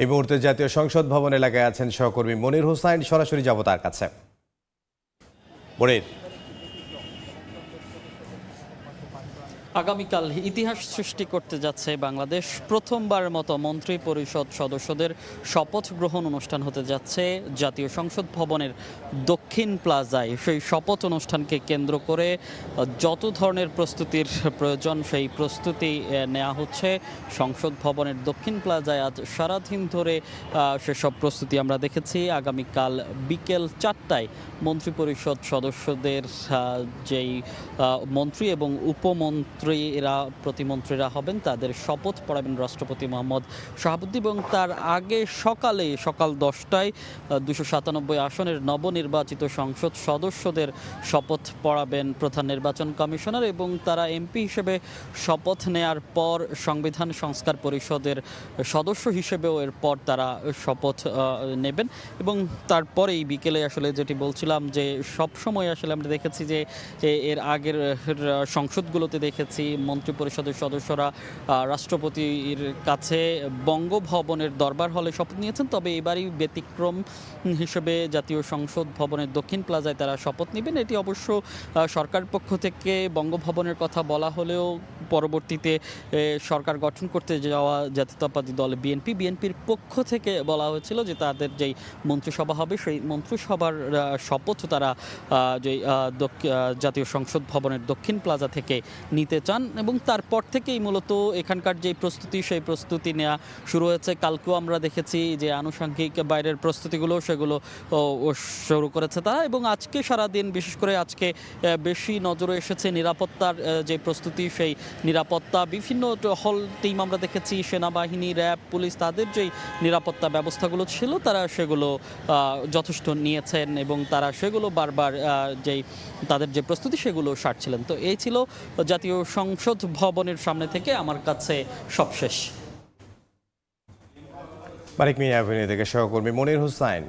এই মুহূর্তে জাতীয় সংসদ ভবন এলাকায় আছেন সহকর্মী মনির হোসাইন। সরাসরি যাব তার কাছে। মনির, আগামীকাল ইতিহাস সৃষ্টি করতে যাচ্ছে বাংলাদেশ। প্রথমবারের মতো মন্ত্রী পরিষদ সদস্যদের শপথ গ্রহণ অনুষ্ঠান হতে যাচ্ছে জাতীয় সংসদ ভবনের দক্ষিণ প্লাজায়। সেই শপথ অনুষ্ঠানকে কেন্দ্র করে যত ধরনের প্রস্তুতির প্রয়োজন সেই প্রস্তুতি নেওয়া হচ্ছে সংসদ ভবনের দক্ষিণ প্লাজায়। আজ সারাদিন ধরে সেসব প্রস্তুতি আমরা দেখেছি। আগামীকাল বিকেল 4টায় মন্ত্রী পরিষদ সদস্যদের যেই মন্ত্রী এবং উপমন্ত্রী প্রতিমন্ত্রীরা হবেন তাদের শপথ পড়াবেন রাষ্ট্রপতি মোহাম্মদ শাহাবুদ্দিন, এবং তার আগে সকাল 10টায় 297 আসনের নবনির্বাচিত সংসদ সদস্যদের শপথ পড়াবেন প্রধান নির্বাচন কমিশনার, এবং তারা এমপি হিসেবে শপথ নেয়ার পর সংবিধান সংস্কার পরিষদের সদস্য হিসেবেও এরপর তারা শপথ নেবেন। এবং তারপরেই বিকেলে আসলে যেটি বলছিলাম যে সবসময় আসলে আমরা দেখেছি যে এর আগের সংসদগুলোতে দেখেছি মন্ত্রী পরিষদের সদস্যরা রাষ্ট্রপতির কাছে বঙ্গভবনের দরবার হলে শপথ নিয়েছেন, তবে এবারই ব্যতিক্রম হিসেবে জাতীয় সংসদ ভবনের দক্ষিণ প্লাজায় তারা শপথ নেবেন। এটি অবশ্য সরকারের পক্ষ থেকে বঙ্গভবনের কথা বলা হলেও পরবর্তীতে সরকার গঠন করতে যাওয়া জাতীয়তাবাদী দল বিএনপির পক্ষ থেকে বলা হয়েছিল যে তাদের যেই মন্ত্রিসভা হবে সেই মন্ত্রিসভার শপথ তারা যেই জাতীয় সংসদ ভবনের দক্ষিণ প্লাজা থেকে নিতে চান, এবং তারপর থেকেই মূলত এখানকার যে প্রস্তুতি সেই প্রস্তুতি নেওয়া শুরু হয়েছে। কালকেও আমরা দেখেছি যে আনুষঙ্গিক বাইরের প্রস্তুতিগুলো সেগুলো শুরু করেছে তারা, এবং আজকে সারাদিন বিশেষ করে আজকে বেশি নজরে এসেছে নিরাপত্তার যে প্রস্তুতি, সেই নিরাপত্তা বিভিন্ন হল টিম আমরা দেখেছি সেনাবাহিনী, র্যাব, পুলিশ তাদের যেই নিরাপত্তা ব্যবস্থাগুলো ছিল তারা সেগুলো যথেষ্ট নিয়েছেন, এবং তারা সেগুলো বারবার যেই তাদের যে প্রস্তুতি সেগুলো সারছিলেন। তো এই ছিল জাতীয় সংসদ ভবনের সামনে থেকে আমার কাছে সবশেষ। মানিক মিয়া থেকে সহকর্মী মনির হোসাইন।